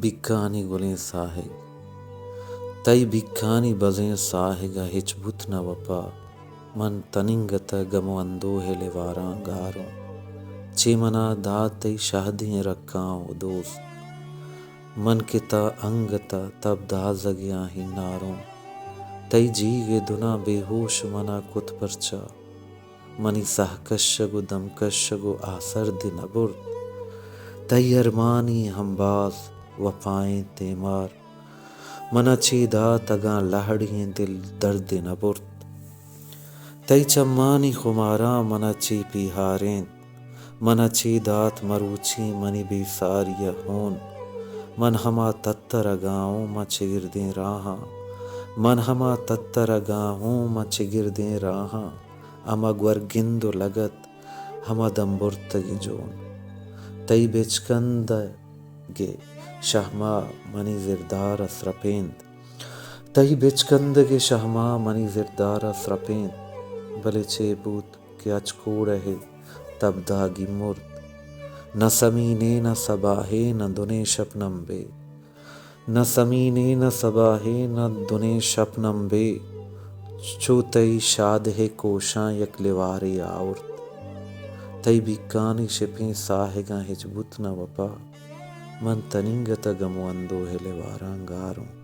बिक्कानी गुलें साहिग तई बिक्कानी बजें साहिगा हिचबुत न वपा मन तनिंगत गमो अंदोहेले वारां गारों चेमना दात तई शाहदी रक्काओ दोस्त मन किता अंगता तब दाजगिया ही नारों तई जीगे दुना बेहोश मना कुत परचा मनी सहकशगु दमकशगु आसर दिन अबुर्द तई अरमानी हमबाज वफाएं तेमार मना चीदा तगा लहड़िए दिल दर्द नबुर्द तई चम्मानी खुमारा मना ची पिहारें मना चीदात मरूची मनी बेसारिया होन मन हमा तत्तर गाँव म चिगिरदें राहा मन हमा तत्तर गाँव म चिगिरदें राहा अमा ग्वर्गिंदो लगत हमा दम्बुर्तगी जोन तई बेचकंद गे शहमा मनी जिरदार स्रपेंद तई बेचकंद गे शहमा मनी जिरदार स्रपेंद भले चेबूत के अचकोड़ है तब दागी मुर्द न समीने न सबाहे न दुने शपनम बे न समीने न सबाहे न दुने शपनम बे चो तई शाद है कोशां यकलेवारे आउर्द तई बिक्कानी शिपें साहिगा हिजबुत न वपा मन तनिंगत गमो अंदो हेले वारां गारों।